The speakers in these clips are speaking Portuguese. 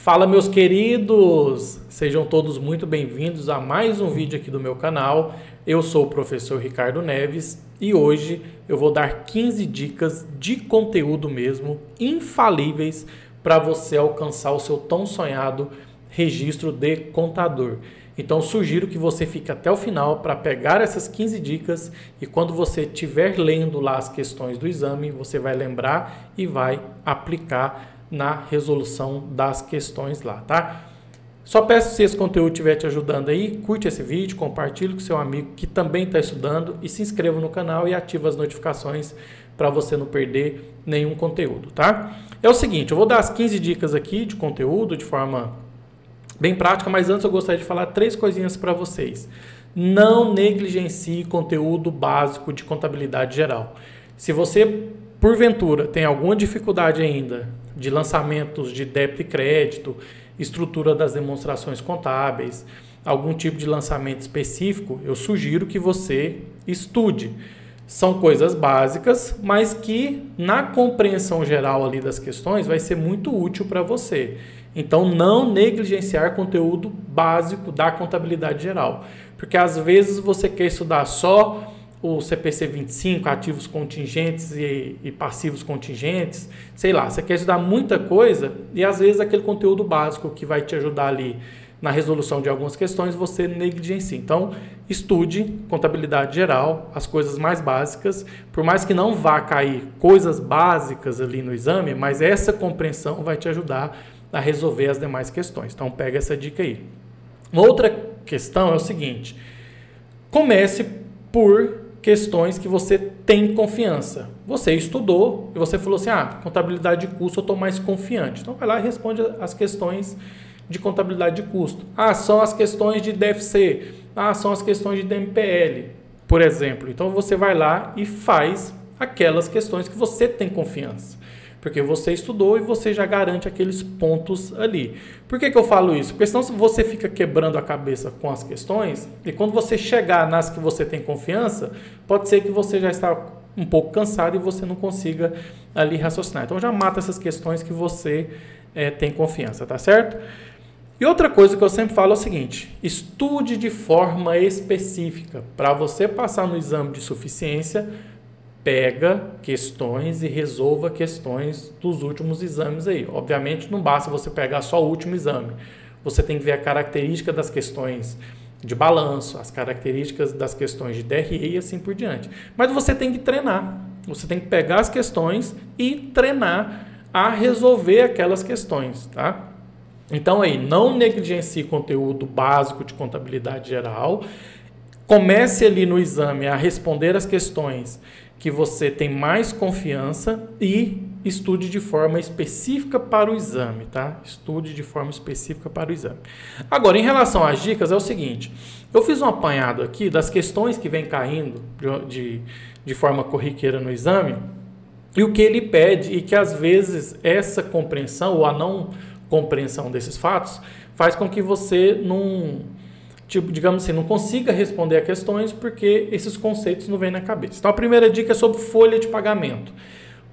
Fala, meus queridos! Sejam todos muito bem-vindos a mais um vídeo aqui do meu canal. Eu sou o professor Ricardo Neves e hoje eu vou dar 15 dicas de conteúdo mesmo, infalíveis, para você alcançar o seu tão sonhado registro de contador. Então, sugiro que você fique até o final para pegar essas 15 dicas e quando você estiver lendo lá as questões do exame, você vai lembrar e vai aplicar na resolução das questões lá, tá? Só peço, se esse conteúdo estiver te ajudando aí, curte esse vídeo, compartilhe com seu amigo que também está estudando e se inscreva no canal e ative as notificações para você não perder nenhum conteúdo, tá? É o seguinte, eu vou dar as 15 dicas aqui de conteúdo de forma bem prática, mas antes eu gostaria de falar 3 coisinhas para vocês. Não negligencie conteúdo básico de contabilidade geral. Se você, porventura, tem alguma dificuldade ainda de lançamentos de débito e crédito, estrutura das demonstrações contábeis, algum tipo de lançamento específico, eu sugiro que você estude. São coisas básicas, mas que na compreensão geral ali das questões vai ser muito útil para você. Então, não negligenciar conteúdo básico da contabilidade geral, porque às vezes você quer estudar só o CPC 25, ativos contingentes e passivos contingentes, sei lá, você quer estudar muita coisa e às vezes aquele conteúdo básico que vai te ajudar ali na resolução de algumas questões você negligencia. Então, estude contabilidade geral, as coisas mais básicas, por mais que não vá cair coisas básicas ali no exame, mas essa compreensão vai te ajudar a resolver as demais questões. Então, pega essa dica aí. Uma outra questão é o seguinte: comece por questões que você tem confiança. Você estudou e você falou assim, contabilidade de custo eu estou mais confiante. Então vai lá e responde as questões de contabilidade de custo. São as questões de DFC. São as questões de DMPL, por exemplo. Então você vai lá e faz aquelas questões que você tem confiança. Porque você estudou e você já garante aqueles pontos ali. Por que eu falo isso? Porque senão você fica quebrando a cabeça com as questões e quando você chegar nas que você tem confiança, pode ser que você já está um pouco cansado e você não consiga ali raciocinar. Então já mata essas questões que você tem confiança, tá certo? E outra coisa que eu sempre falo é o seguinte: estude de forma específica. Para você passar no exame de suficiência, pega questões e resolva questões dos últimos exames aí. Obviamente não basta você pegar só o último exame. Você tem que ver a característica das questões de balanço, as características das questões de DRE e assim por diante. Mas você tem que treinar. Você tem que pegar as questões e treinar a resolver aquelas questões, tá? Então aí, não negligencie conteúdo básico de contabilidade geral. Comece ali no exame a responder as questões que você tem mais confiança e estude de forma específica para o exame, tá? Estude de forma específica para o exame. Agora, em relação às dicas, é o seguinte: eu fiz um apanhado aqui das questões que vem caindo de forma corriqueira no exame e o que ele pede e que às vezes essa compreensão ou a não compreensão desses fatos faz com que você digamos assim, não consiga responder a questões porque esses conceitos não vêm na cabeça. Então, a primeira dica é sobre folha de pagamento.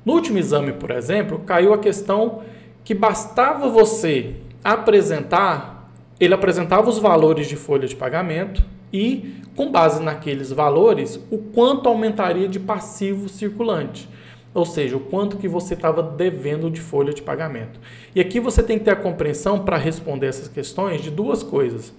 No último exame, por exemplo, caiu a questão que bastava você apresentar, ele apresentava os valores de folha de pagamento e, com base naqueles valores, o quanto aumentaria de passivo circulante. Ou seja, o quanto que você estava devendo de folha de pagamento. E aqui você tem que ter a compreensão para responder essas questões de duas coisas.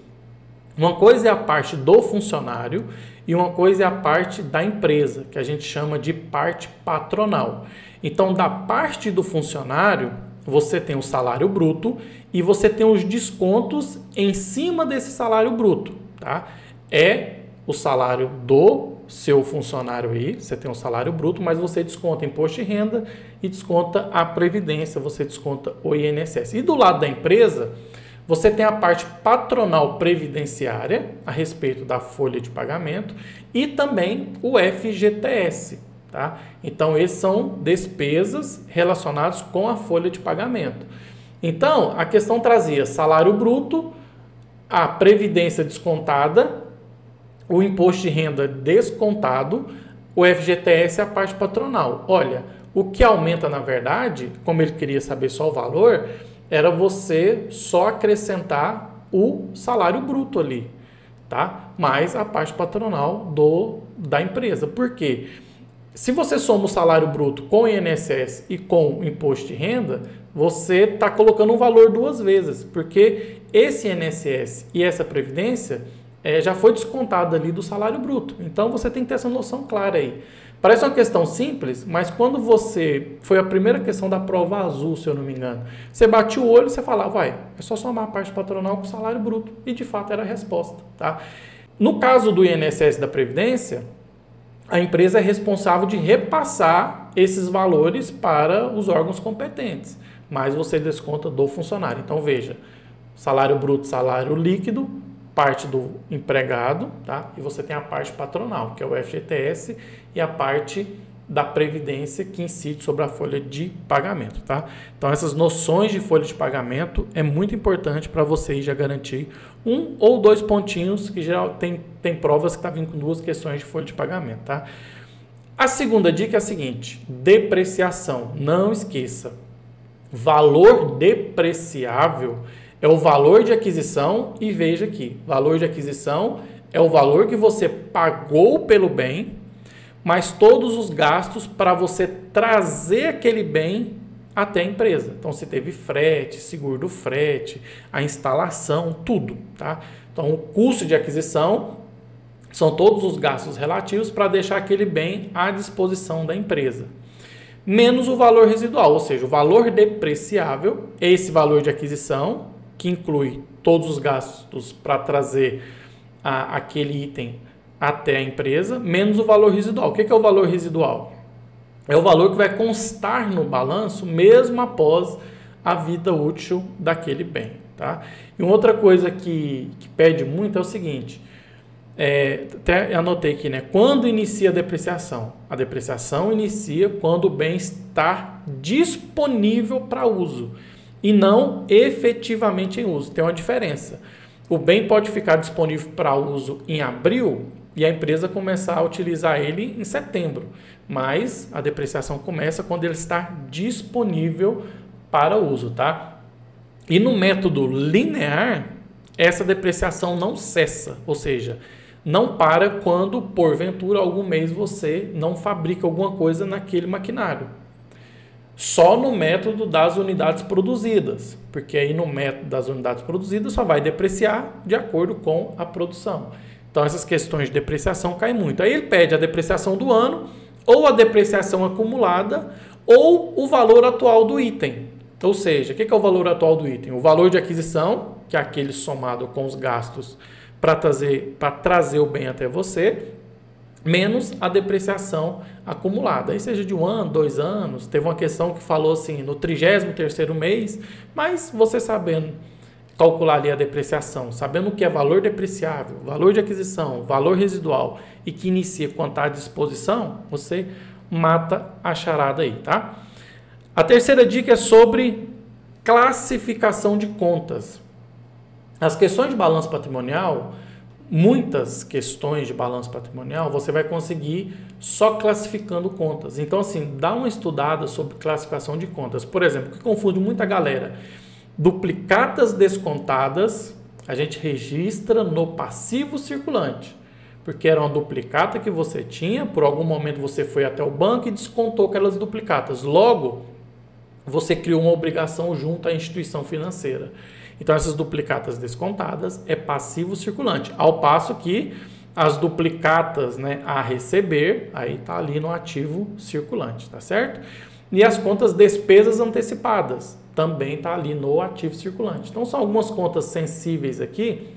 Uma coisa é a parte do funcionário e uma coisa é a parte da empresa, que a gente chama de parte patronal. Então, da parte do funcionário, você tem o salário bruto e você tem os descontos em cima desse salário bruto, tá? É o salário do seu funcionário aí, você tem um salário bruto, mas você desconta imposto de renda e desconta a previdência, você desconta o INSS. E do lado da empresa, você tem a parte patronal previdenciária a respeito da folha de pagamento e também o FGTS, tá? Então, esses são despesas relacionadas com a folha de pagamento. Então, a questão trazia salário bruto, a previdência descontada, o imposto de renda descontado, o FGTS é a parte patronal. Olha, o que aumenta, na verdade, como ele queria saber só o valor, era você só acrescentar o salário bruto ali, tá? Mais a parte patronal da empresa. Por quê? Se você soma o salário bruto com o INSS e com o imposto de renda, você está colocando um valor duas vezes, porque esse INSS e essa previdência já foi descontado ali do salário bruto. Então você tem que ter essa noção clara aí. Parece uma questão simples, mas quando foi a primeira questão da prova azul, se eu não me engano, você bate o olho e você fala, vai, é só somar a parte patronal com o salário bruto. E de fato era a resposta, tá? No caso do INSS da Previdência, a empresa é responsável de repassar esses valores para os órgãos competentes, mas você desconta do funcionário. Então veja, salário bruto, salário líquido, parte do empregado, tá? E você tem a parte patronal, que é o FGTS, e a parte da previdência que incide sobre a folha de pagamento, tá? Então essas noções de folha de pagamento é muito importante para você já garantir um ou dois pontinhos, que já tem provas que tá vindo com duas questões de folha de pagamento, tá? A segunda dica é a seguinte: depreciação. Não esqueça, valor depreciável é o valor de aquisição, e veja aqui, valor de aquisição é o valor que você pagou pelo bem, mas todos os gastos para você trazer aquele bem até a empresa. Então, você teve frete, seguro do frete, a instalação, tudo, tá? Então, o custo de aquisição são todos os gastos relativos para deixar aquele bem à disposição da empresa. Menos o valor residual, ou seja, o valor depreciável é esse valor de aquisição, que inclui todos os gastos para trazer aquele item até a empresa, menos o valor residual. O que é o valor residual? É o valor que vai constar no balanço mesmo após a vida útil daquele bem, tá? E uma outra coisa que pede muito é o seguinte, até anotei aqui, né? Quando inicia a depreciação? A depreciação inicia quando o bem está disponível para uso e não efetivamente em uso. Tem uma diferença. O bem pode ficar disponível para uso em abril e a empresa começar a utilizar ele em setembro, mas a depreciação começa quando ele está disponível para uso, tá? E no método linear, essa depreciação não cessa, ou seja, não para quando, porventura, algum mês você não fabrica alguma coisa naquele maquinário. Só no método das unidades produzidas, porque aí no método das unidades produzidas só vai depreciar de acordo com a produção. Então essas questões de depreciação caem muito. Aí ele pede a depreciação do ano, ou a depreciação acumulada, ou o valor atual do item. Ou seja, o que é o valor atual do item? O valor de aquisição, que é aquele somado com os gastos para trazer o bem até você, menos a depreciação acumulada. Aí seja de 1 ano, 2 anos, teve uma questão que falou assim, no 33º mês, mas você sabendo calcular ali a depreciação, sabendo o que é valor depreciável, valor de aquisição, valor residual e que inicia quando está à disposição, você mata a charada aí, tá? A terceira dica é sobre classificação de contas. As questões de balanço patrimonial, muitas questões de balanço patrimonial, você vai conseguir só classificando contas. Então, assim, dá uma estudada sobre classificação de contas. Por exemplo, o que confunde muita galera, duplicatas descontadas, a gente registra no passivo circulante, porque era uma duplicata que você tinha, por algum momento você foi até o banco e descontou aquelas duplicatas. Logo, você criou uma obrigação junto à instituição financeira. Então, essas duplicatas descontadas é passivo circulante, ao passo que as duplicatas, né, a receber, aí está ali no ativo circulante, tá certo? E as contas despesas antecipadas, também está ali no ativo circulante. Então, são algumas contas sensíveis aqui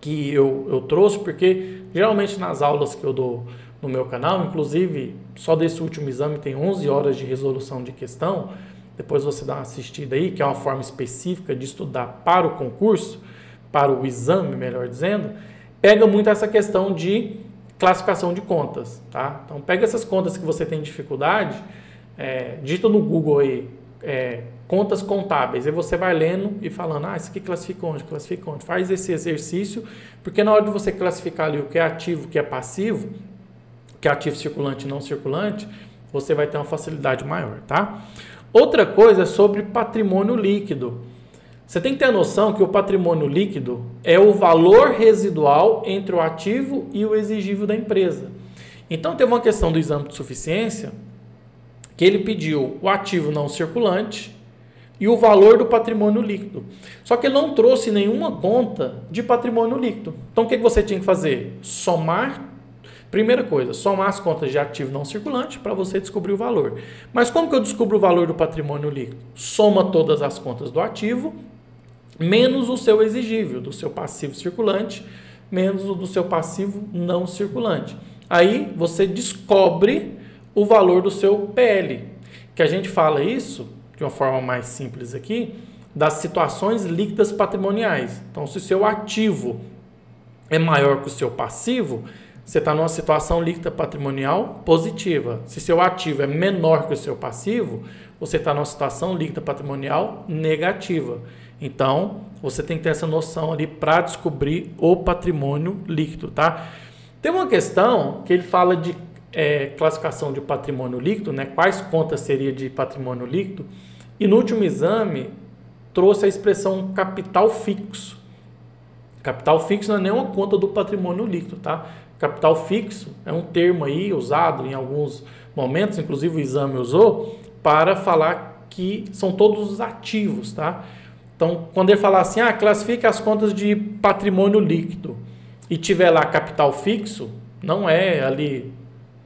que eu trouxe, porque geralmente nas aulas que eu dou no meu canal, inclusive só desse último exame tem 11 horas de resolução de questão. Depois você dá uma assistida aí, que é uma forma específica de estudar para o concurso, para o exame, melhor dizendo, pega muito essa questão de classificação de contas, tá? Então, pega essas contas que você tem dificuldade, digita no Google aí, contas contábeis, aí você vai lendo e falando, isso aqui classifica onde, faz esse exercício, porque na hora de você classificar ali o que é ativo, o que é passivo, o que é ativo circulante e não circulante, você vai ter uma facilidade maior, tá? Outra coisa é sobre patrimônio líquido. Você tem que ter a noção que o patrimônio líquido é o valor residual entre o ativo e o exigível da empresa. Então, teve uma questão do exame de suficiência que ele pediu o ativo não circulante e o valor do patrimônio líquido. Só que ele não trouxe nenhuma conta de patrimônio líquido. Então, o que você tinha que fazer? Somar. Primeira coisa, somar as contas de ativo não circulante para você descobrir o valor. Mas como que eu descubro o valor do patrimônio líquido? Soma todas as contas do ativo, menos o seu exigível, do seu passivo circulante, menos o do seu passivo não circulante. Aí você descobre o valor do seu PL. Que a gente fala isso, de uma forma mais simples aqui, das situações líquidas patrimoniais. Então, se o seu ativo é maior que o seu passivo, você está numa situação líquida patrimonial positiva. Se seu ativo é menor que o seu passivo, você está numa situação líquida patrimonial negativa. Então, você tem que ter essa noção ali para descobrir o patrimônio líquido, tá? Tem uma questão que ele fala de classificação de patrimônio líquido, né? Quais contas seria de patrimônio líquido? E no último exame, trouxe a expressão capital fixo. Capital fixo não é nenhuma conta do patrimônio líquido, tá? Capital fixo é um termo aí usado em alguns momentos, inclusive o exame usou, para falar que são todos os ativos, tá? Então, quando ele falar assim, classifique as contas de patrimônio líquido e tiver lá capital fixo, não é ali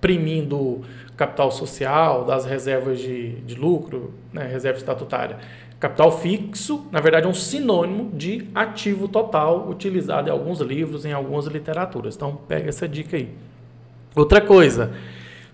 primindo capital social, das reservas de lucro, né, reserva estatutária. Capital fixo, na verdade, é um sinônimo de ativo total, utilizado em alguns livros, em algumas literaturas. Então, pega essa dica aí. Outra coisa,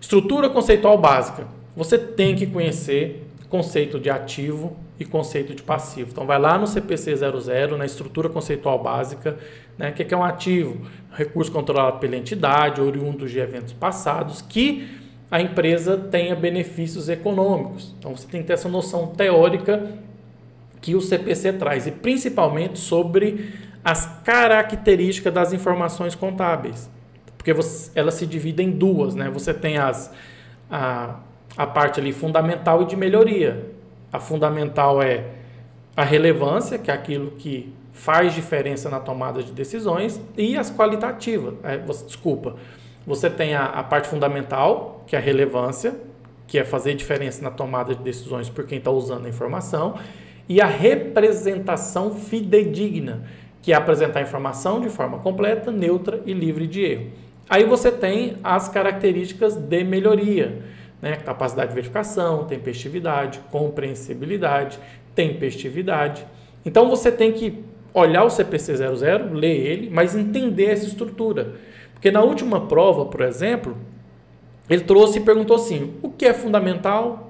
estrutura conceitual básica. Você tem que conhecer conceito de ativo e conceito de passivo. Então, vai lá no CPC 00, na estrutura conceitual básica, né, que é um ativo, recurso controlado pela entidade, oriundo de eventos passados, que a empresa tenha benefícios econômicos. Então, você tem que ter essa noção teórica que o CPC traz, e principalmente sobre as características das informações contábeis, porque elas se dividem em duas, né? Você tem a parte ali fundamental e de melhoria. A fundamental é a relevância, que é aquilo que faz diferença na tomada de decisões, e as qualitativas. Você tem a parte fundamental, que é a relevância, que é fazer diferença na tomada de decisões por quem está usando a informação, e a representação fidedigna, que é apresentar a informação de forma completa, neutra e livre de erro. Aí você tem as características de melhoria, né? Capacidade de verificação, tempestividade, compreensibilidade, tempestividade. Então você tem que olhar o CPC 00, ler ele, mas entender essa estrutura. Porque na última prova, por exemplo, ele trouxe e perguntou assim, o que é fundamental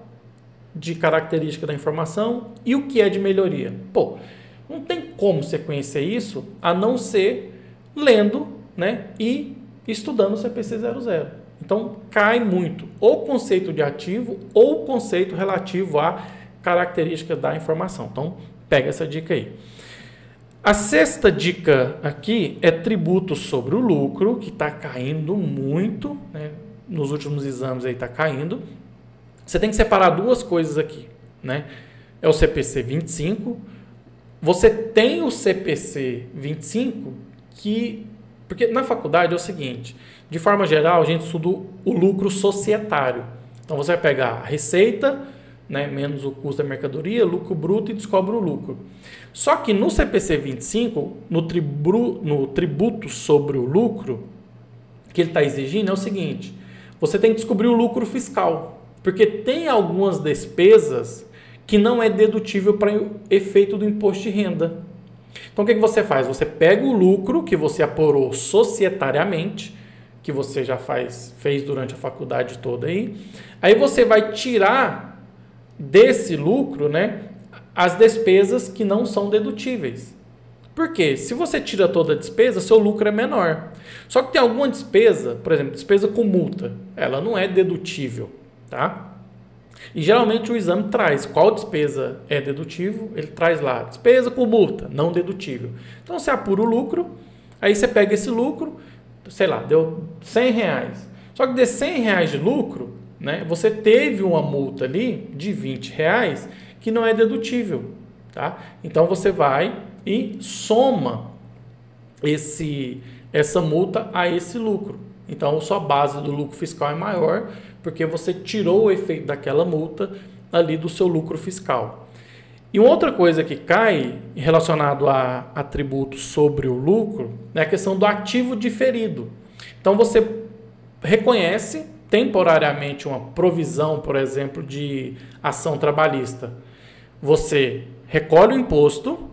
de característica da informação e o que é de melhoria? Pô, não tem como você conhecer isso a não ser lendo, né, e estudando o CPC 00. Então, cai muito ou conceito de ativo ou conceito relativo à característica da informação. Então, pega essa dica aí. A sexta dica aqui é tributo sobre o lucro, que está caindo muito, né? Nos últimos exames aí está caindo. Você tem que separar duas coisas aqui, né? É o CPC 25. Você tem o CPC 25 que... Porque na faculdade é o seguinte, de forma geral, a gente estuda o lucro societário. Então, você vai pegar a receita, né, menos o custo da mercadoria, lucro bruto e descobre o lucro. Só que no CPC 25, no tributo sobre o lucro, que ele está exigindo é o seguinte, você tem que descobrir o lucro fiscal, porque tem algumas despesas que não é dedutível para efeito do imposto de renda. Então, o que você faz? Você pega o lucro que você apurou societariamente, que você já fez durante a faculdade toda aí você vai tirar desse lucro, né, as despesas que não são dedutíveis. Por quê? Se você tira toda a despesa, seu lucro é menor. Só que tem alguma despesa, por exemplo, despesa com multa, ela não é dedutível, tá? E geralmente o exame traz qual despesa é dedutível, ele traz lá, despesa com multa, não dedutível. Então você apura o lucro, aí você pega esse lucro, sei lá, deu R$100. Só que desses R$100 de lucro, né? Você teve uma multa ali de R$ 20 que não é dedutível, tá? Então você vai e soma essa multa a esse lucro. Então a sua base do lucro fiscal é maior porque você tirou o efeito daquela multa ali do seu lucro fiscal. E uma outra coisa que cai relacionado a tributo sobre o lucro é a questão do ativo diferido. Então você reconhece temporariamente uma provisão, por exemplo, de ação trabalhista. Você recolhe o imposto,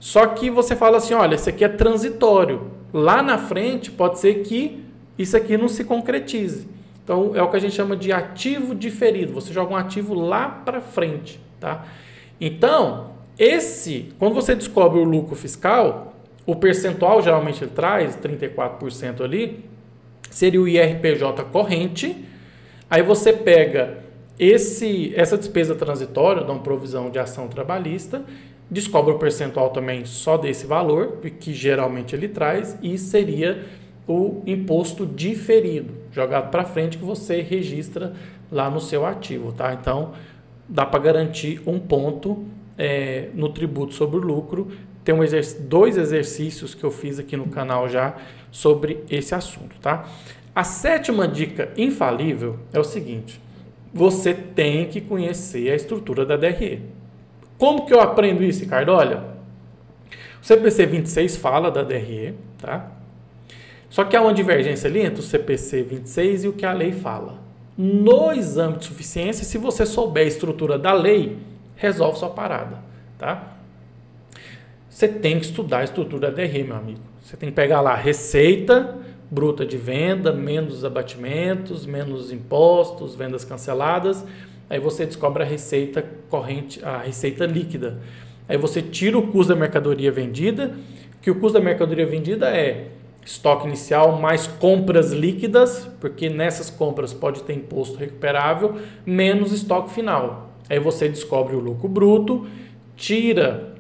só que você fala assim, olha, isso aqui é transitório. Lá na frente pode ser que isso aqui não se concretize. Então é o que a gente chama de ativo diferido. Você joga um ativo lá para frente, tá? Então, quando você descobre o lucro fiscal, o percentual geralmente ele traz 34% ali, seria o IRPJ corrente. Aí você pega essa despesa transitória, de uma provisão de ação trabalhista, descobre o percentual também só desse valor, que geralmente ele traz, e seria o imposto diferido, jogado para frente, que você registra lá no seu ativo, tá? Então, dá para garantir um ponto no tributo sobre o lucro. Tem dois exercícios que eu fiz aqui no canal já sobre esse assunto, tá? A 7ª dica infalível é o seguinte: você tem que conhecer a estrutura da DRE. Como que eu aprendo isso, Ricardo? Olha, o CPC 26 fala da DRE, tá? Só que há uma divergência ali entre o CPC 26 e o que a lei fala. No exame de suficiência, se você souber a estrutura da lei, resolve sua parada, tá? Você tem que estudar a estrutura da DRE, meu amigo. Você tem que pegar lá a receita bruta de venda, menos abatimentos, menos impostos, vendas canceladas. Aí você descobre a receita corrente, a receita líquida. Aí você tira o custo da mercadoria vendida, que o custo da mercadoria vendida é estoque inicial mais compras líquidas, porque nessas compras pode ter imposto recuperável, menos estoque final. Aí você descobre o lucro bruto, tira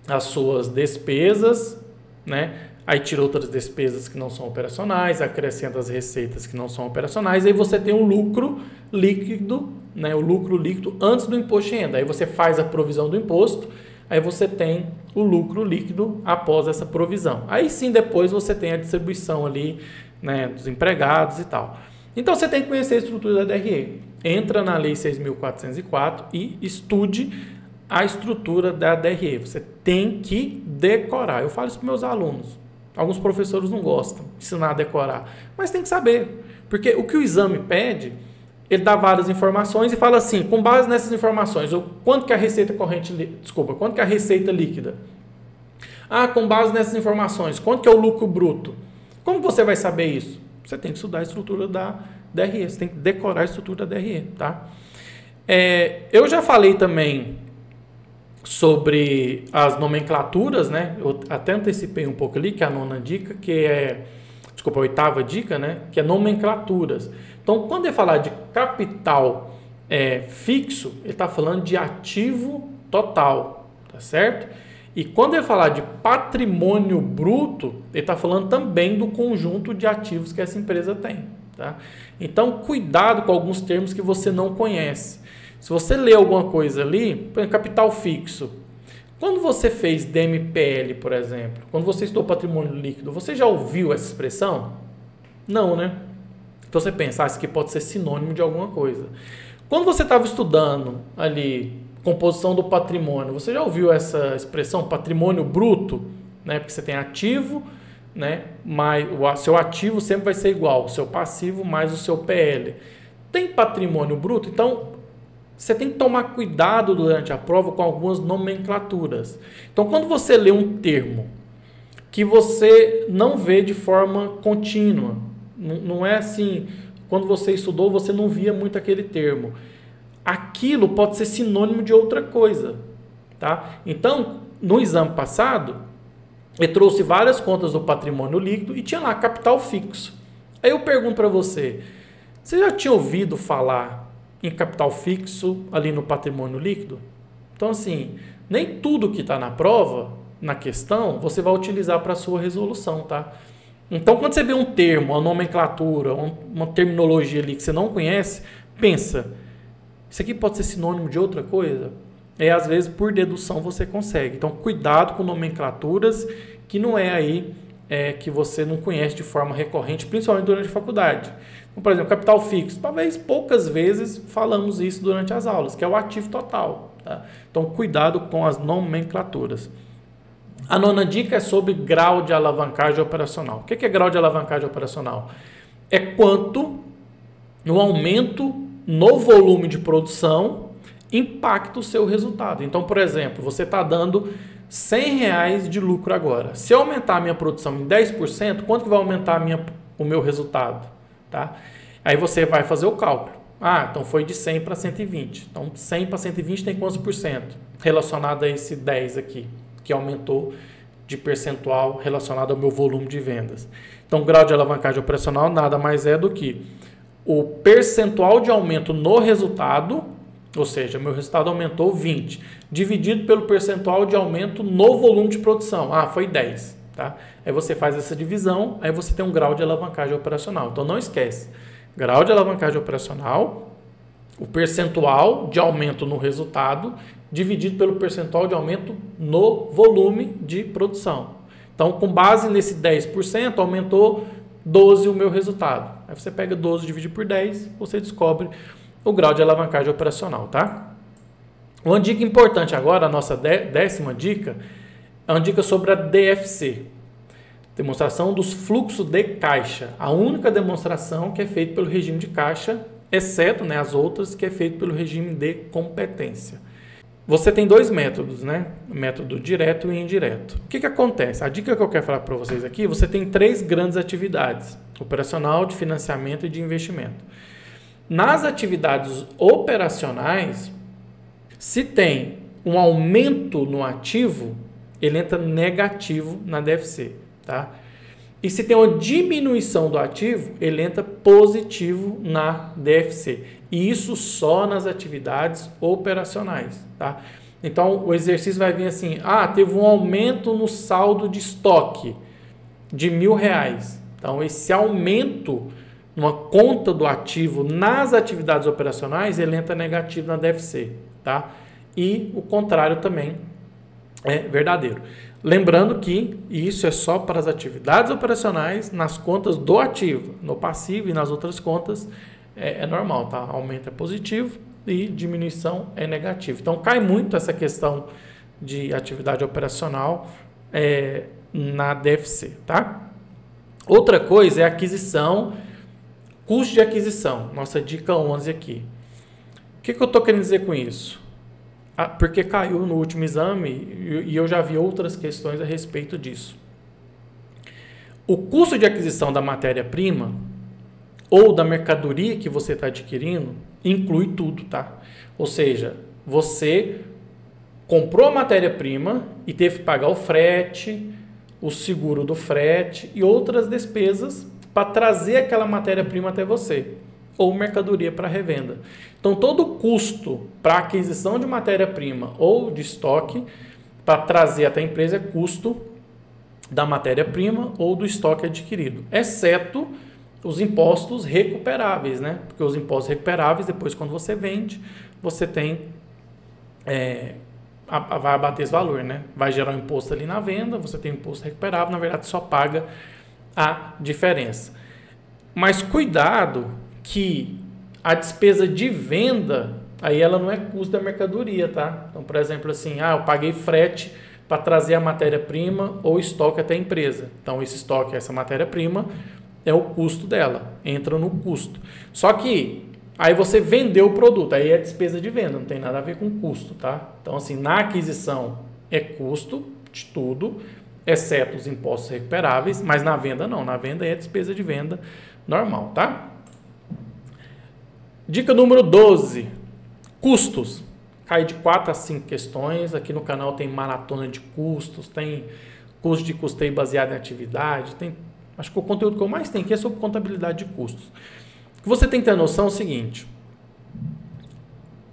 as suas despesas, né? Aí tira outras despesas que não são operacionais, acrescenta as receitas que não são operacionais, aí você tem o lucro líquido, né? O lucro líquido antes do imposto de renda. Aí você faz a provisão do imposto, aí você tem o lucro líquido após essa provisão. Aí sim, depois você tem a distribuição ali, né, dos empregados e tal. Então você tem que conhecer a estrutura da DRE. Entra na Lei 6.404 e estude a estrutura da DRE. Você tem que decorar. Eu falo isso para meus alunos. Alguns professores não gostam de ensinar a decorar, mas tem que saber. Porque o que o exame pede, ele dá várias informações e fala assim, com base nessas informações, quanto que é a receita corrente, quanto que é a receita líquida? Ah, com base nessas informações, quanto que é o lucro bruto? Como você vai saber isso? Você tem que estudar a estrutura da DRE, você tem que decorar a estrutura da DRE, tá? Eu já falei também sobre as nomenclaturas, né? Eu até antecipei um pouco ali, que é a 9ª dica, a 8ª dica, né? Que é nomenclaturas. Então, quando ele falar de capital fixo, ele está falando de ativo total, tá certo? E quando ele falar de patrimônio bruto, ele está falando também do conjunto de ativos que essa empresa tem, tá? Então, cuidado com alguns termos que você não conhece. Se você lê alguma coisa ali, por exemplo, capital fixo. Quando você fez DMPL, por exemplo, quando você estudou patrimônio líquido, você já ouviu essa expressão? Não, né? Então você pensa, isso aqui pode ser sinônimo de alguma coisa. Quando você estava estudando ali composição do patrimônio, você já ouviu essa expressão patrimônio bruto? Né? Porque você tem ativo, né? Mas o seu ativo sempre vai ser igual, o seu passivo mais o seu PL. Tem patrimônio bruto? Então, você tem que tomar cuidado durante a prova com algumas nomenclaturas. Então, quando você lê um termo que você não vê de forma contínua, não é assim, quando você estudou, você não via muito aquele termo. Aquilo pode ser sinônimo de outra coisa, tá? Então, no exame passado, eu trouxe várias contas do patrimônio líquido e tinha lá capital fixo. Aí eu pergunto para você já tinha ouvido falar em capital fixo ali no patrimônio líquido? Então, assim, nem tudo que está na prova, na questão, você vai utilizar para a sua resolução, tá? Então, quando você vê um termo, uma nomenclatura, uma terminologia ali que você não conhece, pensa, isso aqui pode ser sinônimo de outra coisa? Às vezes, por dedução, você consegue. Então, cuidado com nomenclaturas que não é aí que você não conhece de forma recorrente, principalmente durante a faculdade. Então, por exemplo, capital fixo. Talvez poucas vezes falamos isso durante as aulas, que é o ativo total. Tá? Então, cuidado com as nomenclaturas. A nona dica é sobre grau de alavancagem operacional. O que é grau de alavancagem operacional? É quanto no aumento no volume de produção impacta o seu resultado. Então, por exemplo, você está dando R$100 de lucro agora. Se eu aumentar a minha produção em 10%, quanto que vai aumentar o meu resultado? Tá? Aí você vai fazer o cálculo. Então foi de 100 para 120. Então, 100 para 120 tem quantos por cento? Relacionado a esse 10 aqui, que aumentou de percentual relacionado ao meu volume de vendas. Então, grau de alavancagem operacional nada mais é do que o percentual de aumento no resultado, ou seja, meu resultado aumentou 20, dividido pelo percentual de aumento no volume de produção. Foi 10. Tá? Aí você faz essa divisão, aí você tem um grau de alavancagem operacional. Então, não esquece. Grau de alavancagem operacional, o percentual de aumento no resultado, dividido pelo percentual de aumento no volume de produção. Então, com base nesse 10%, aumentou 12 o meu resultado. Aí você pega 12 e divide por 10, você descobre o grau de alavancagem operacional, tá? Uma dica importante agora, a nossa 10ª dica, é uma dica sobre a DFC, demonstração dos fluxos de caixa. A única demonstração que é feita pelo regime de caixa, exceto as outras que é feito pelo regime de competência. Você tem dois métodos, né? Método direto e indireto. O que acontece? A dica que eu quero falar para vocês aqui, você tem 3 grandes atividades: operacional, de financiamento e de investimento. Nas atividades operacionais, se tem um aumento no ativo, ele entra negativo na DFC, tá? E se tem uma diminuição do ativo, ele entra positivo na DFC. E isso só nas atividades operacionais, tá? Então, o exercício vai vir assim: teve um aumento no saldo de estoque de R$1.000. Então, esse aumento numa conta do ativo nas atividades operacionais, ele entra negativo na DFC, tá? E o contrário também é verdadeiro. Lembrando que isso é só para as atividades operacionais nas contas do ativo. No passivo e nas outras contas é normal, tá? Aumento é positivo e diminuição é negativo. Então, cai muito essa questão de atividade operacional na DFC, tá? Outra coisa é aquisição, custo de aquisição. Nossa dica 11 aqui. O que eu estou querendo dizer com isso? Porque caiu no último exame e eu já vi outras questões a respeito disso. O custo de aquisição da matéria-prima ou da mercadoria que você está adquirindo inclui tudo, tá? Ou seja, você comprou a matéria-prima e teve que pagar o frete, o seguro do frete e outras despesas para trazer aquela matéria-prima até você, ou mercadoria para revenda. Então, todo o custo para aquisição de matéria-prima ou de estoque para trazer até a empresa é custo da matéria-prima ou do estoque adquirido, exceto os impostos recuperáveis, né? Porque os impostos recuperáveis, depois quando você vende, você tem vai abater esse valor, né? Vai gerar um imposto ali na venda, você tem um imposto recuperável, na verdade só paga a diferença. Mas cuidado que a despesa de venda, aí ela não é custo da mercadoria, tá? Então, por exemplo, assim, eu paguei frete para trazer a matéria-prima ou estoque até a empresa. Então, esse estoque, essa matéria-prima, é o custo dela, entra no custo. Só que aí você vendeu o produto, aí é despesa de venda, não tem nada a ver com custo, tá? Então, assim, na aquisição é custo de tudo, exceto os impostos recuperáveis, mas na venda não, na venda é despesa de venda normal, tá? Dica número 12, custos. Cai de 4 a 5 questões, aqui no canal tem maratona de custos, tem custo de custeio baseado em atividade, acho que o conteúdo que eu mais tenho aqui é sobre contabilidade de custos. O que você tem que ter noção é o seguinte: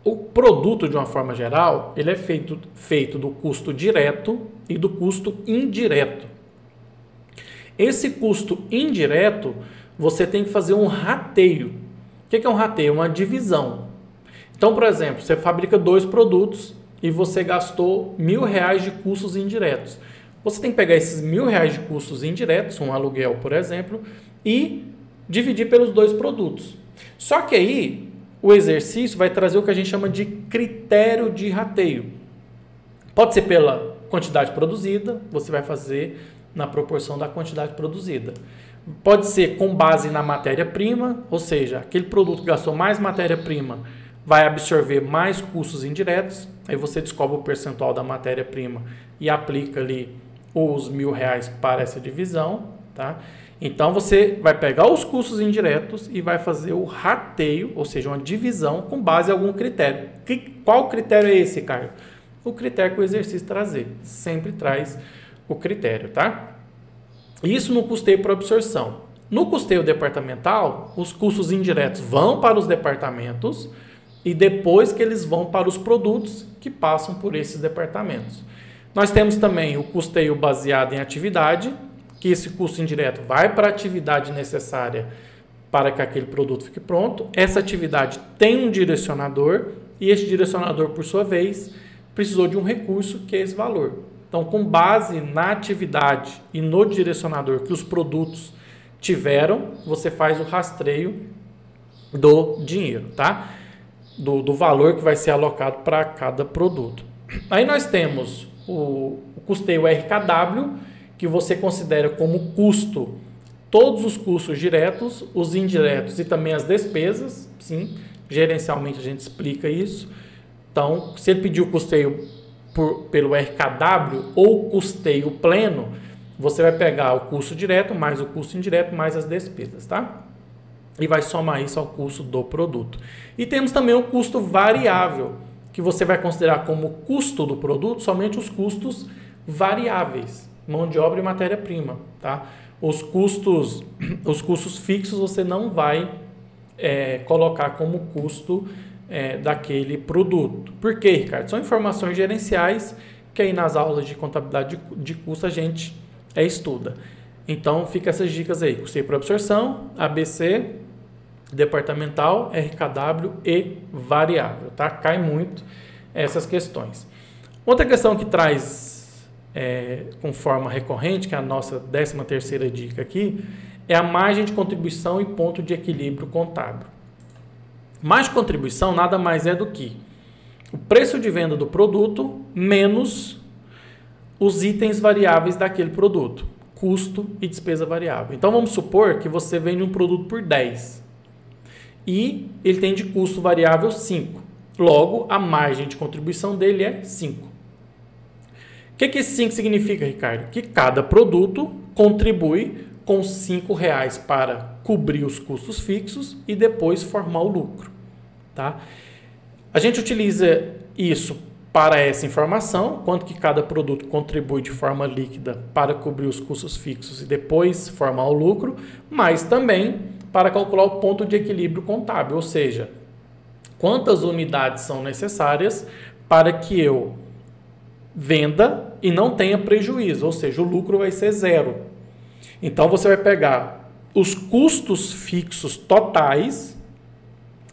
o produto, de uma forma geral, ele é feito do custo direto e do custo indireto. Esse custo indireto, você tem que fazer um rateio O que é um rateio? Uma divisão. Então, por exemplo, você fabrica 2 produtos e você gastou R$1.000 de custos indiretos. Você tem que pegar esses R$1.000 de custos indiretos, um aluguel, por exemplo, e dividir pelos 2 produtos. Só que aí o exercício vai trazer o que a gente chama de critério de rateio. Pode ser pela quantidade produzida, você vai fazer na proporção da quantidade produzida. Pode ser com base na matéria-prima, ou seja, aquele produto que gastou mais matéria-prima vai absorver mais custos indiretos, aí você descobre o percentual da matéria-prima e aplica ali os R$1.000 para essa divisão, tá? Então você vai pegar os custos indiretos e vai fazer o rateio, ou seja, uma divisão com base em algum critério. Qual critério é esse, Caio? O critério que o exercício trazer. Sempre traz o critério, tá? Isso no custeio por absorção. No custeio departamental, os custos indiretos vão para os departamentos e depois que eles vão para os produtos que passam por esses departamentos. Nós temos também o custeio baseado em atividade, que esse custo indireto vai para a atividade necessária para que aquele produto fique pronto. Essa atividade tem um direcionador e esse direcionador, por sua vez, precisou de um recurso que é esse valor. Então, com base na atividade e no direcionador que os produtos tiveram, você faz o rastreio do dinheiro, tá? Do valor que vai ser alocado para cada produto. Aí nós temos o custeio RKW, que você considera como custo todos os custos diretos, os indiretos e também as despesas. Sim, gerencialmente a gente explica isso. Então, se ele pedir o custeio pelo RKW ou custeio pleno, você vai pegar o custo direto mais o custo indireto mais as despesas, tá? E vai somar isso ao custo do produto. E temos também o custo variável, que você vai considerar como custo do produto somente os custos variáveis, mão de obra e matéria-prima, tá? Os custos fixos você não vai colocar como custo daquele produto. Por quê, Ricardo? São informações gerenciais que aí nas aulas de contabilidade de custo a gente estuda. Então, fica essas dicas aí. Custeio por absorção, ABC, departamental, RKW e variável, tá? Cai muito essas questões. Outra questão que traz com forma recorrente, que é a nossa 13ª dica aqui, é a margem de contribuição e ponto de equilíbrio contábil. Margem de contribuição nada mais é do que o preço de venda do produto menos os itens variáveis daquele produto, custo e despesa variável. Então vamos supor que você vende um produto por 10 e ele tem de custo variável 5. Logo, a margem de contribuição dele é 5. O que esse 5 significa, Ricardo? Que cada produto contribui com R$5 para cobrir os custos fixos e depois formar o lucro, tá? A gente utiliza isso para essa informação, quanto que cada produto contribui de forma líquida para cobrir os custos fixos e depois formar o lucro, mas também para calcular o ponto de equilíbrio contábil, ou seja, quantas unidades são necessárias para que eu venda e não tenha prejuízo, ou seja, o lucro vai ser 0. Então, você vai pegar os custos fixos totais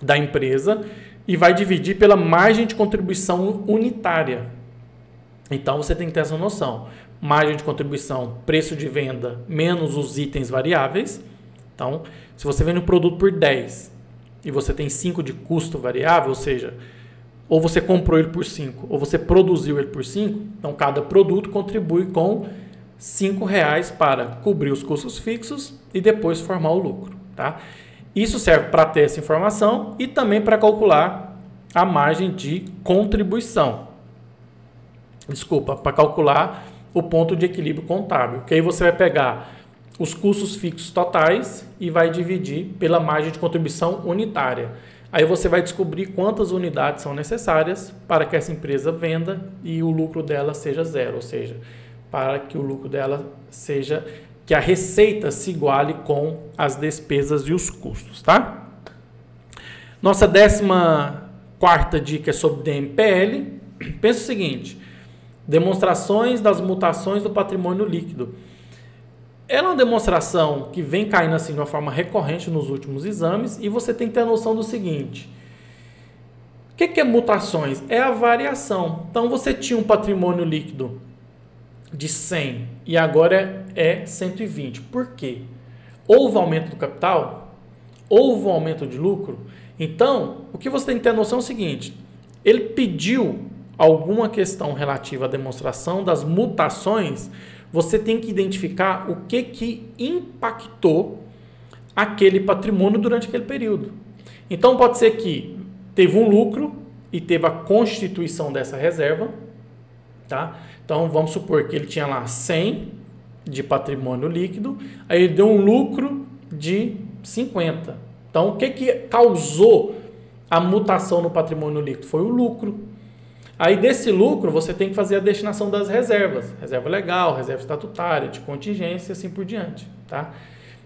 da empresa e vai dividir pela margem de contribuição unitária. Então, você tem que ter essa noção. Margem de contribuição, preço de venda, menos os itens variáveis. Então, se você vende um produto por 10 e você tem 5 de custo variável, ou seja, ou você comprou ele por 5, ou você produziu ele por 5, então cada produto contribui com R$5 para cobrir os custos fixos e depois formar o lucro, tá? Isso serve para ter essa informação e também para calcular a margem de contribuição. Desculpa, para calcular o ponto de equilíbrio contábil, que aí você vai pegar os custos fixos totais e vai dividir pela margem de contribuição unitária. Aí você vai descobrir quantas unidades são necessárias para que essa empresa venda e o lucro dela seja 0, ou seja, para que o lucro dela seja, que a receita se iguale com as despesas e os custos, tá? Nossa 14ª dica é sobre DMPL. Pensa o seguinte: demonstrações das mutações do patrimônio líquido. ela é uma demonstração que vem caindo assim de uma forma recorrente nos últimos exames e você tem que ter a noção do seguinte. O que é mutações? É a variação. Então, você tinha um patrimônio líquido de 100 e agora é 120. Por quê? Houve aumento do capital? Houve um aumento de lucro? Então, o que você tem que ter a noção é o seguinte. Ele pediu alguma questão relativa à demonstração das mutações, você tem que identificar o que impactou aquele patrimônio durante aquele período. Então, pode ser que teve um lucro e teve a constituição dessa reserva, tá? Então, vamos supor que ele tinha lá 100 de patrimônio líquido, aí ele deu um lucro de 50. Então, o que causou a mutação no patrimônio líquido? Foi o lucro. Aí, desse lucro, você tem que fazer a destinação das reservas. Reserva legal, reserva estatutária, de contingência e assim por diante, tá?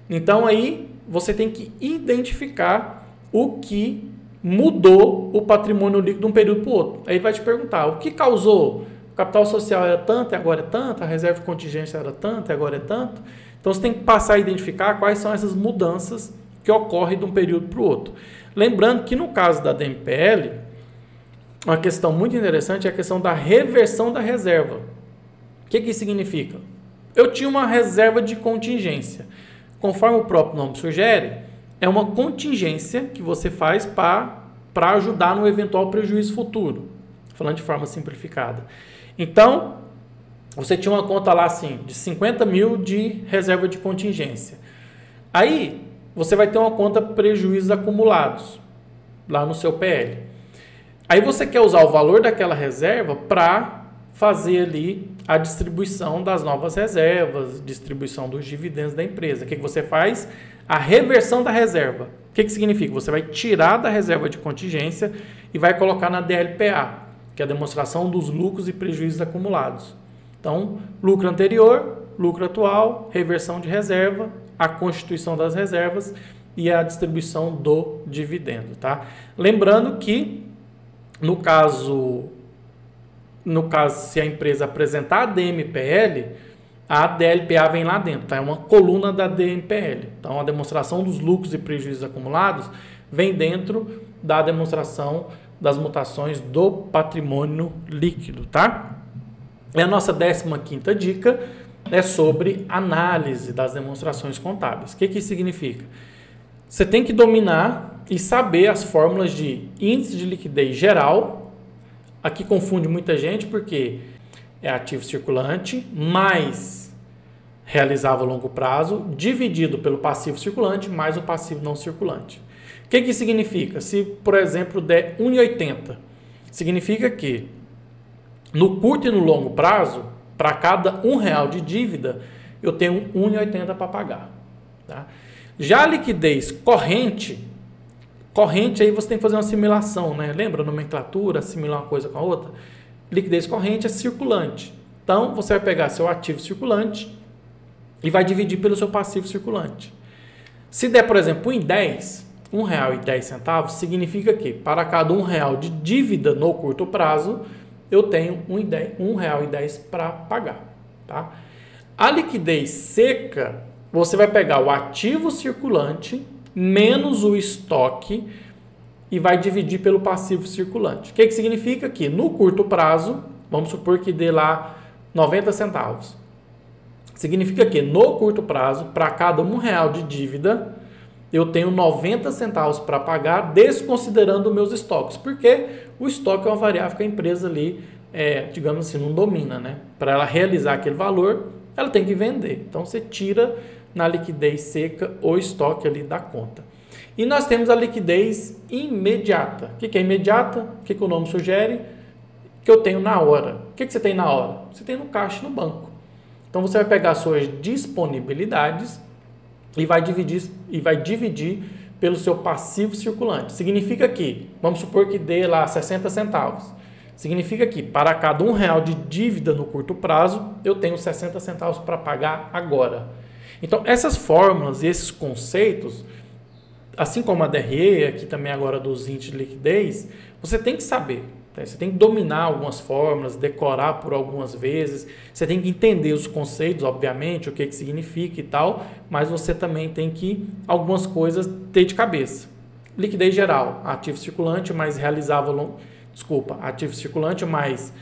Então, aí, você tem que identificar o que mudou o patrimônio líquido de um período para o outro. Aí, ele vai te perguntar, o que causou? O capital social era tanto e agora é tanto, a reserva de contingência era tanto e agora é tanto. Então, você tem que passar a identificar quais são essas mudanças que ocorrem de um período para o outro. Lembrando que, no caso da DMPL, uma questão muito interessante é a questão da reversão da reserva. O que isso significa? Eu tinha uma reserva de contingência. Conforme o próprio nome sugere, é uma contingência que você faz para ajudar no eventual prejuízo futuro. Falando de forma simplificada. Então, você tinha uma conta lá assim, de 50 mil de reserva de contingência. Aí, você vai ter uma conta prejuízos acumulados lá no seu PL. Aí você quer usar o valor daquela reserva para fazer ali a distribuição das novas reservas, distribuição dos dividendos da empresa. O que você faz? A reversão da reserva. O que significa? Você vai tirar da reserva de contingência e vai colocar na DLPA, que é a demonstração dos lucros e prejuízos acumulados. Então, lucro anterior, lucro atual, reversão de reserva, a constituição das reservas e a distribuição do dividendo, tá? Lembrando que no caso, se a empresa apresentar a DMPL, a DLPA vem lá dentro, tá? É uma coluna da DMPL. Então, a demonstração dos lucros e prejuízos acumulados vem dentro da demonstração das mutações do patrimônio líquido, tá? E a nossa 15ª dica é sobre análise das demonstrações contábeis. O que isso significa? Você tem que dominar e saber as fórmulas de índice de liquidez geral. Aqui confunde muita gente porque é ativo circulante mais realizável a longo prazo dividido pelo passivo circulante mais o passivo não circulante. O que isso significa? Se, por exemplo, der 1,80, significa que no curto e no longo prazo, para cada R$1 de dívida, eu tenho 1,80 para pagar. Tá? Já a liquidez corrente aí você tem que fazer uma assimilação, né? Lembra a nomenclatura, assimilar uma coisa com a outra? Liquidez corrente é circulante. Então, você vai pegar seu ativo circulante e vai dividir pelo seu passivo circulante. Se der, por exemplo, 1,10, R$1,10, significa que para cada R$1 de dívida no curto prazo, eu tenho R$1,10 para pagar. Tá? A liquidez seca, você vai pegar o ativo circulante menos o estoque e vai dividir pelo passivo circulante. O que significa? Que no curto prazo, vamos supor que dê lá 90 centavos. Significa que no curto prazo, para cada R$1 de dívida, eu tenho 90 centavos para pagar, desconsiderando meus estoques. Porque o estoque é uma variável que a empresa ali, digamos assim, não domina, né? Para ela realizar aquele valor, ela tem que vender. Então, você tira na liquidez seca o estoque ali da conta. E nós temos a liquidez imediata. O que é imediata? O que o nome sugere? Que eu tenho na hora. O que você tem na hora? Você tem no caixa no banco. Então, você vai pegar suas disponibilidades e vai dividir pelo seu passivo circulante. Significa que, vamos supor que dê lá 60 centavos. Significa que para cada R$1 de dívida no curto prazo, eu tenho 60 centavos para pagar agora. Então, essas fórmulas e esses conceitos, assim como a DRE, aqui também agora dos índices de liquidez, você tem que saber. Você tem que dominar algumas fórmulas, decorar por algumas vezes, você tem que entender os conceitos, obviamente, o que significa e tal, mas você também tem que, algumas coisas, ter de cabeça. Liquidez geral, ativo circulante mais ativo circulante mais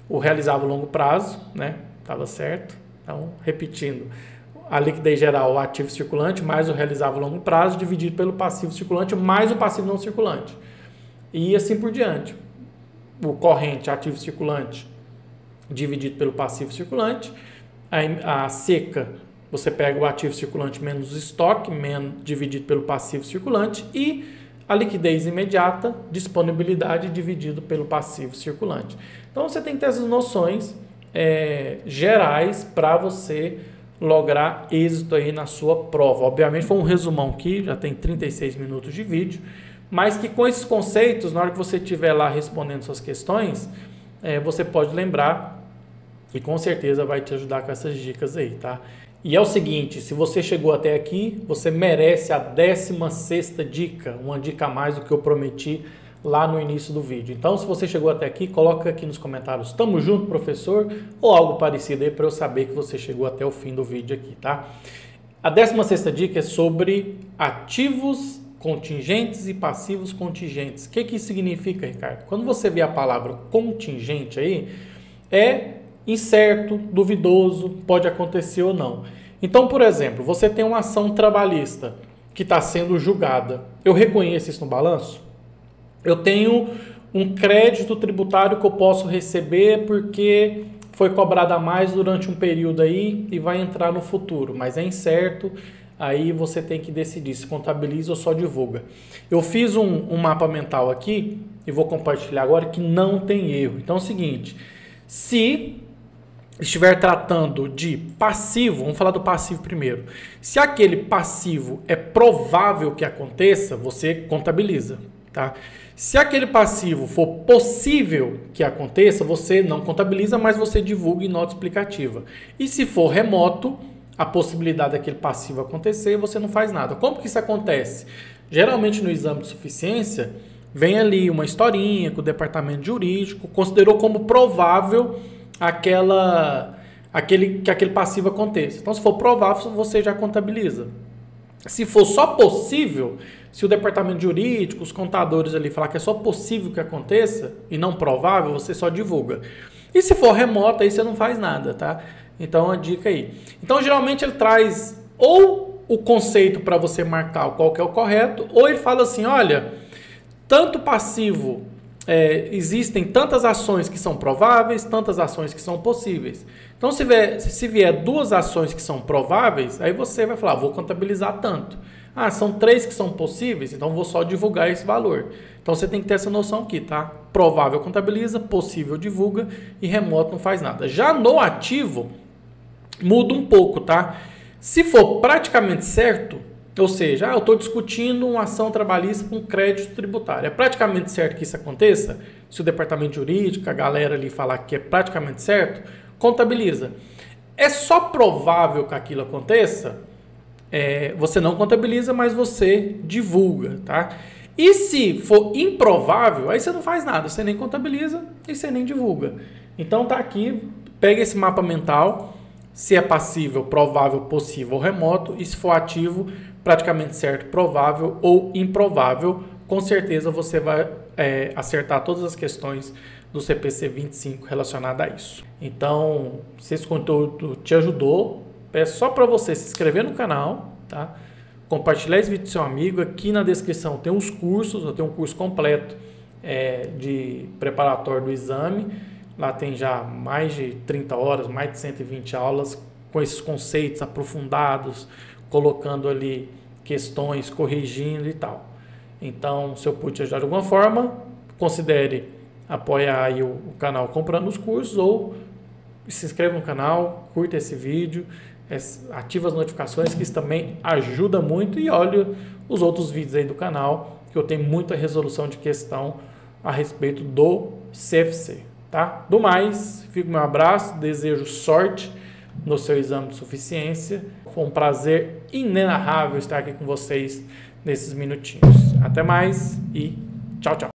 o realizável a longo prazo, né? Estava certo? Então, repetindo, a liquidez geral, o ativo circulante mais o realizável a longo prazo dividido pelo passivo circulante mais o passivo não circulante. E assim por diante. O corrente, ativo circulante, dividido pelo passivo circulante. A seca, você pega o ativo circulante menos o estoque, dividido pelo passivo circulante. E a liquidez imediata, disponibilidade, dividido pelo passivo circulante. Então, você tem que ter essas noções gerais para você lograr êxito aí na sua prova. Obviamente, foi um resumão aqui, já tem 36 minutos de vídeo. Mas que com esses conceitos, na hora que você estiver lá respondendo suas questões, você pode lembrar e com certeza vai te ajudar com essas dicas aí, tá? E é o seguinte, se você chegou até aqui, você merece a 16ª dica, uma dica a mais do que eu prometi lá no início do vídeo. Então, se você chegou até aqui, coloca aqui nos comentários, tamo junto, professor, ou algo parecido aí para eu saber que você chegou até o fim do vídeo aqui, tá? A 16ª dica é sobre ativos contingentes e passivos contingentes. O que isso significa, Ricardo? Quando você vê a palavra contingente aí, é incerto, duvidoso, pode acontecer ou não. Então, por exemplo, você tem uma ação trabalhista que está sendo julgada. Eu reconheço isso no balanço? Eu tenho um crédito tributário que eu posso receber porque foi cobrado a mais durante um período aí e vai entrar no futuro, mas é incerto. Aí você tem que decidir se contabiliza ou só divulga. Eu fiz um mapa mental aqui e vou compartilhar agora que não tem erro. Então é o seguinte, se estiver tratando de passivo, vamos falar do passivo primeiro. Se aquele passivo é provável que aconteça, você contabiliza, tá? Se aquele passivo for possível que aconteça, você não contabiliza, mas você divulga em nota explicativa. E se for remoto, a possibilidade daquele passivo acontecer, você não faz nada. Como que isso acontece? Geralmente no exame de suficiência, vem ali uma historinha que o departamento jurídico considerou como provável que aquele passivo aconteça. Então, se for provável, você já contabiliza. Se for só possível, se o departamento jurídico, os contadores ali falar que é só possível que aconteça e não provável, você só divulga. E se for remoto, aí você não faz nada, tá? Então, a dica aí. Então, geralmente ele traz ou o conceito para você marcar qual que é o correto, ou ele fala assim, olha, tanto passivo, existem tantas ações que são prováveis, tantas ações que são possíveis. Então, se vier 2 ações que são prováveis, aí você vai falar, vou contabilizar tanto. Ah, são 3 que são possíveis, então vou só divulgar esse valor. Então, você tem que ter essa noção aqui, tá? Provável contabiliza, possível divulga e remoto não faz nada. Já no ativo, muda um pouco, tá? Se for praticamente certo, ou seja, eu estou discutindo uma ação trabalhista com crédito tributário. É praticamente certo que isso aconteça? Se o departamento jurídico, a galera ali falar que é praticamente certo, contabiliza. É só provável que aquilo aconteça? Você não contabiliza, mas você divulga, tá? E se for improvável, aí você não faz nada, você nem contabiliza e você nem divulga. Então tá aqui, pega esse mapa mental, se é passível, provável, possível ou remoto, e se for ativo, praticamente certo, provável ou improvável, com certeza você vai acertar todas as questões do CPC 25 relacionadas a isso. Então, se esse conteúdo te ajudou, peço só para você se inscrever no canal, tá? Compartilhar esse vídeo com seu amigo. Aqui na descrição tem uns cursos, eu tenho um curso completo de preparatório do exame. Lá tem já mais de 30 horas, mais de 120 aulas com esses conceitos aprofundados, colocando ali questões, corrigindo e tal. Então, se eu puder te ajudar de alguma forma, considere apoiar aí o canal comprando os cursos ou se inscreva no canal, curta esse vídeo, ativa as notificações, que isso também ajuda muito, e olhe os outros vídeos aí do canal, que eu tenho muita resolução de questão a respeito do CFC, tá? Do mais, fica o meu abraço, desejo sorte no seu exame de suficiência. Foi um prazer inenarrável estar aqui com vocês nesses minutinhos. Até mais e tchau, tchau.